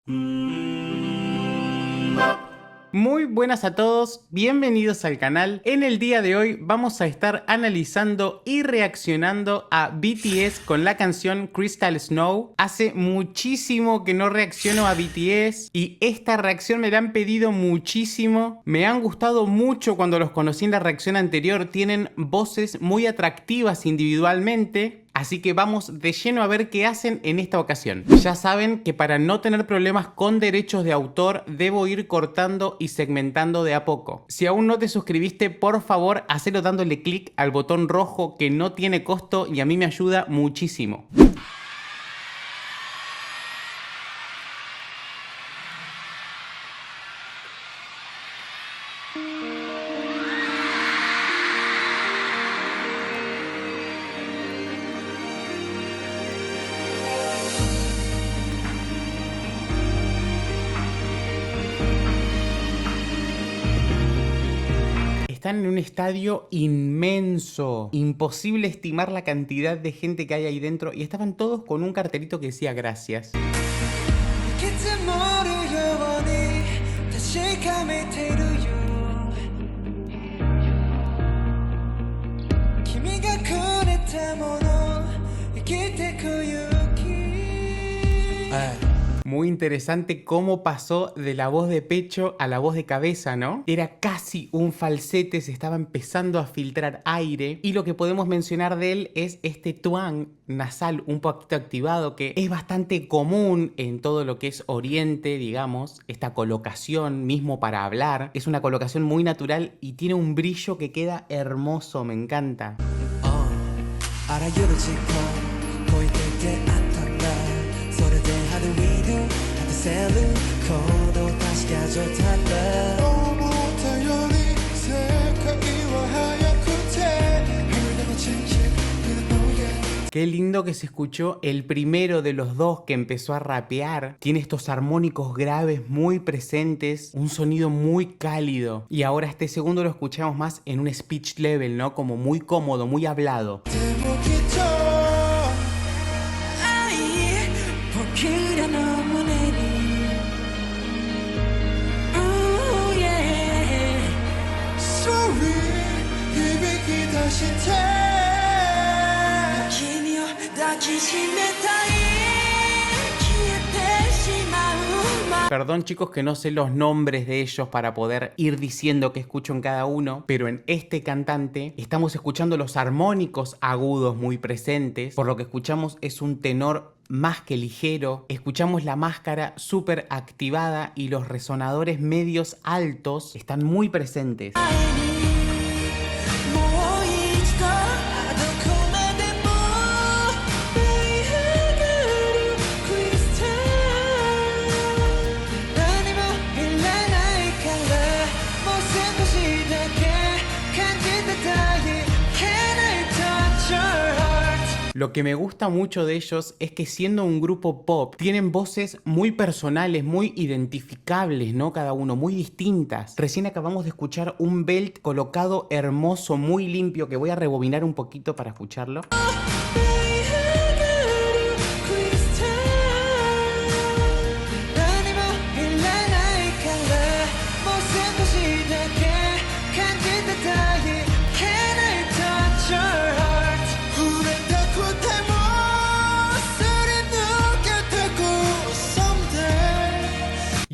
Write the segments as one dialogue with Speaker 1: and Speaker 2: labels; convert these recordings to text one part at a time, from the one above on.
Speaker 1: Muy buenas a todos, bienvenidos al canal. En el día de hoy vamos a estar analizando y reaccionando a BTS con la canción Crystal Snow. Hace muchísimo que no reacciono a BTS y esta reacción me la han pedido muchísimo. Me han gustado mucho cuando los conocí en la reacción anterior, tienen voces muy atractivas individualmente. Así que vamos de lleno a ver qué hacen en esta ocasión. Ya saben que para no tener problemas con derechos de autor, debo ir cortando y segmentando de a poco. Si aún no te suscribiste, por favor, hacelo dándole clic al botón rojo que no tiene costo y a mí me ayuda muchísimo. Están en un estadio inmenso, imposible estimar la cantidad de gente que hay ahí dentro y estaban todos con un cartelito que decía gracias. Muy interesante cómo pasó de la voz de pecho a la voz de cabeza, ¿no? Era casi un falsete, se estaba empezando a filtrar aire y lo que podemos mencionar de él es este twang nasal un poquito activado que es bastante común en todo lo que es Oriente, digamos. Esta colocación mismo para hablar es una colocación muy natural y tiene un brillo que queda hermoso, me encanta. Qué lindo que se escuchó el primero de los dos que empezó a rapear. Tiene estos armónicos graves muy presentes, un sonido muy cálido. Y ahora este segundo lo escuchamos más en un speech level, ¿no? Como muy cómodo, muy hablado. Perdón chicos que no sé los nombres de ellos para poder ir diciendo qué escucho en cada uno, pero en este cantante estamos escuchando los armónicos agudos muy presentes, por lo que escuchamos es un tenor más que ligero, escuchamos la máscara súper activada y los resonadores medios altos están muy presentes. Lo que me gusta mucho de ellos es que siendo un grupo pop, tienen voces muy personales, muy identificables, ¿no? Cada uno, muy distintas. Recién acabamos de escuchar un belt colocado hermoso, muy limpio, que voy a rebobinar un poquito para escucharlo.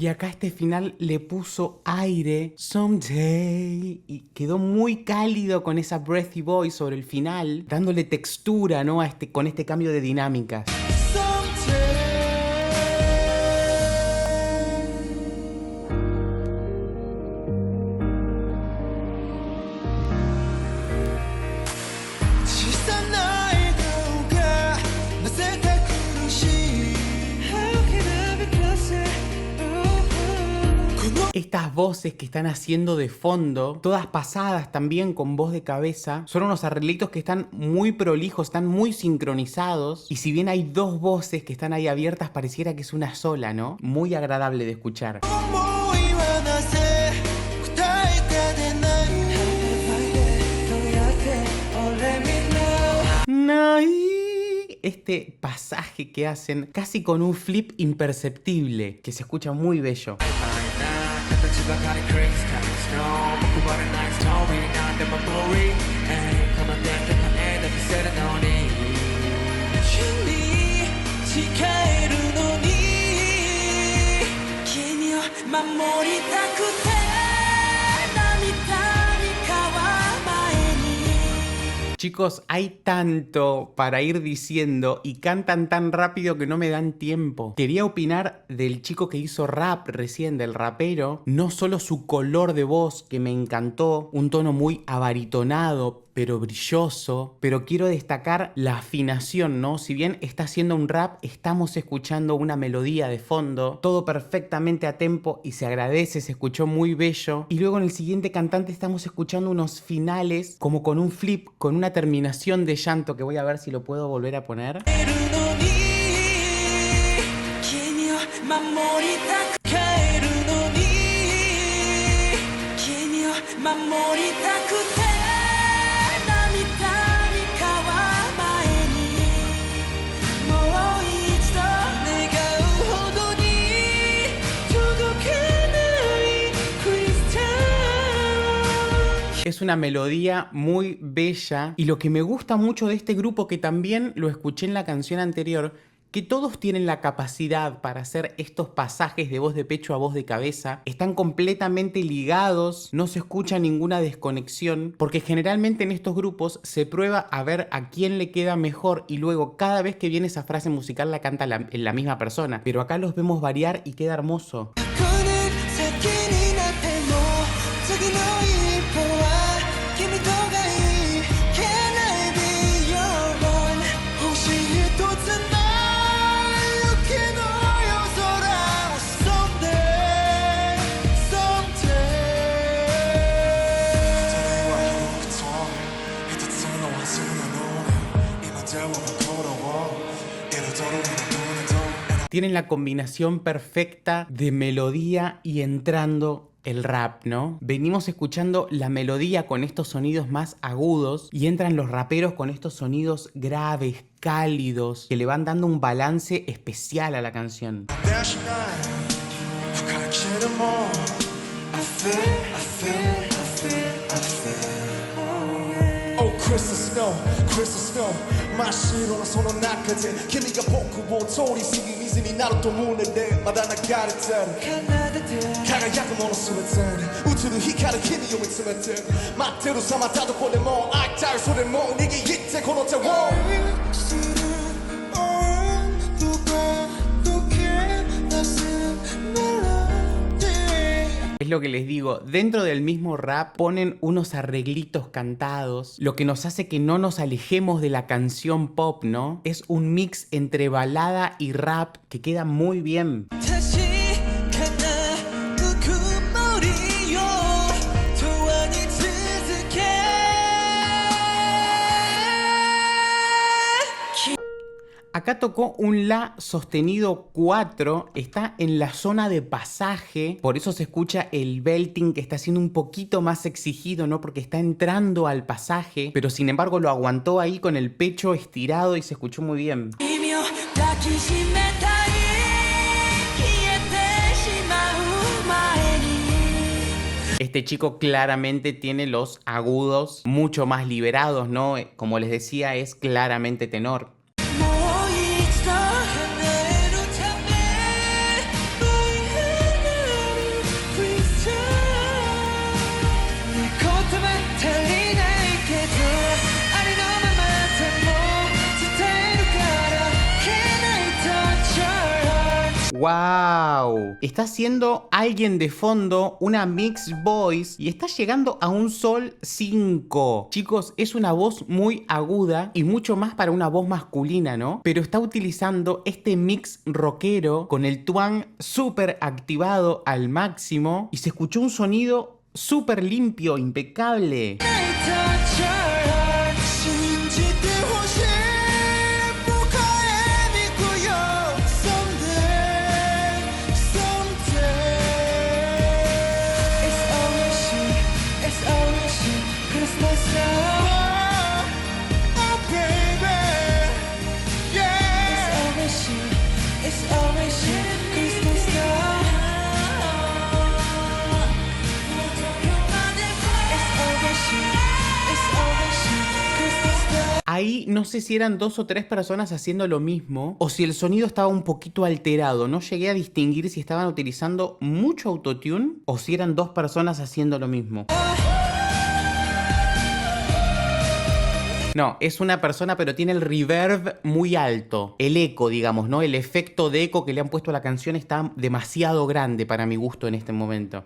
Speaker 1: Y acá este final le puso aire, someday, y quedó muy cálido con esa breathy voice sobre el final, dándole textura, ¿no? Con este cambio de dinámicas. Estas voces que están haciendo de fondo, todas pasadas también con voz de cabeza, son unos arreglitos que están muy prolijos, están muy sincronizados. Y si bien hay dos voces que están ahí abiertas, pareciera que es una sola, ¿no? Muy agradable de escuchar. este pasaje que hacen casi con un flip imperceptible, que se escucha muy bello. Chicos, hay tanto para ir diciendo y cantan tan rápido que no me dan tiempo. Quería opinar del chico que hizo rap recién, del rapero. No solo su color de voz, que me encantó, un tono muy abaritonado, pero brilloso, pero quiero destacar la afinación, ¿no? Si bien está haciendo un rap, estamos escuchando una melodía de fondo, todo perfectamente a tempo y se agradece, se escuchó muy bello. Y luego en el siguiente cantante estamos escuchando unos finales como con un flip, con una terminación de llanto que voy a ver si lo puedo volver a poner. Es una melodía muy bella y lo que me gusta mucho de este grupo, que también lo escuché en la canción anterior, que todos tienen la capacidad para hacer estos pasajes de voz de pecho a voz de cabeza, están completamente ligados, no se escucha ninguna desconexión, porque generalmente en estos grupos se prueba a ver a quién le queda mejor y luego cada vez que viene esa frase musical la canta la misma persona, pero acá los vemos variar y queda hermoso. Tienen la combinación perfecta de melodía y entrando el rap, ¿no? Venimos escuchando la melodía con estos sonidos más agudos y entran los raperos con estos sonidos graves, cálidos, que le van dando un balance especial a la canción. Crystal snow, crystal snow. 真っ白なその中で君が僕を通り過ぎ水になると胸でまだ流れてる輝くもの全て映る光る君を見つめて待ってるさまたどこでも会いたいそれも握ってこの手をEs lo que les digo, dentro del mismo rap ponen unos arreglitos cantados, lo que nos hace que no nos alejemos de la canción pop, ¿no? Es un mix entre balada y rap que queda muy bien. Acá tocó un La sostenido 4, está en la zona de pasaje, por eso se escucha el belting que está siendo un poquito más exigido, ¿no? Porque está entrando al pasaje, pero sin embargo lo aguantó ahí con el pecho estirado y se escuchó muy bien. Este chico claramente tiene los agudos mucho más liberados, ¿no? Como les decía, es claramente tenor. ¡Wow! Está haciendo alguien de fondo una mixed voice y está llegando a un sol 5. Chicos, es una voz muy aguda y mucho más para una voz masculina, ¿no? Pero está utilizando este mix rockero con el twang súper activado al máximo y se escuchó un sonido súper limpio, impecable. no sé si eran 2 o 3 personas haciendo lo mismo o si el sonido estaba un poquito alterado. No llegué a distinguir si estaban utilizando mucho autotune o si eran 2 personas haciendo lo mismo. No, es una persona, pero tiene el reverb muy alto. El eco, digamos, ¿no? El efecto de eco que le han puesto a la canción está demasiado grande para mi gusto en este momento.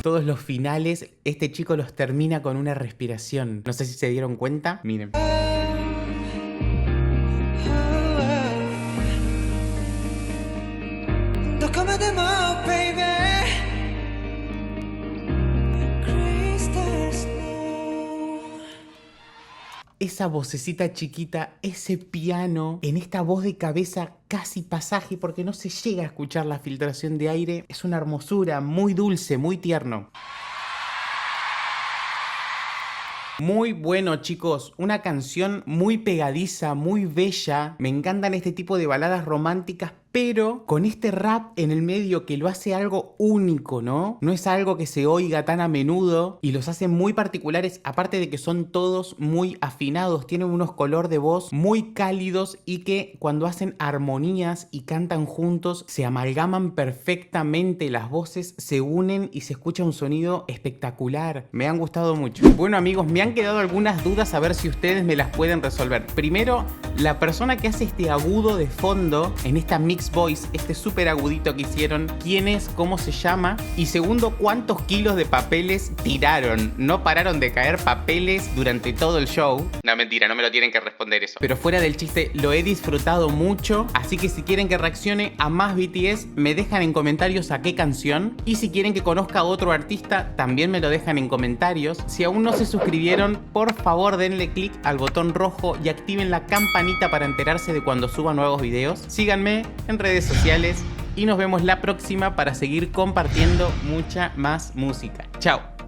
Speaker 1: Todos los finales, este chico los termina con una respiración. No sé si se dieron cuenta. Miren. Esa vocecita chiquita, ese piano, en esta voz de cabeza casi pasaje, porque no se llega a escuchar la filtración de aire. Es una hermosura, muy dulce, muy tierno. Muy bueno, chicos, una canción muy pegadiza, muy bella. Me encantan este tipo de baladas románticas, pero con este rap en el medio que lo hace algo único, ¿no? No es algo que se oiga tan a menudo y los hace muy particulares, aparte de que son todos muy afinados, tienen unos color de voz muy cálidos y que cuando hacen armonías y cantan juntos se amalgaman perfectamente, las voces se unen y se escucha un sonido espectacular. Me han gustado mucho. Bueno, amigos, me han quedado algunas dudas, a ver si ustedes me las pueden resolver. Primero, la persona que hace este agudo de fondo en esta mix voice, este súper agudito que hicieron, ¿quién es? ¿Cómo se llama? Y segundo, ¿cuántos kilos de papeles tiraron? ¿No pararon de caer papeles durante todo el show? No, mentira, no me lo tienen que responder eso. Pero fuera del chiste, lo he disfrutado mucho, así que si quieren que reaccione a más BTS, me dejan en comentarios a qué canción. Y si quieren que conozca a otro artista, también me lo dejan en comentarios. Si aún no se suscribieron, por favor denle click al botón rojo y activen la campanita para enterarse de cuando suba nuevos videos. Síganme en redes sociales y nos vemos la próxima para seguir compartiendo mucha más música. Chao.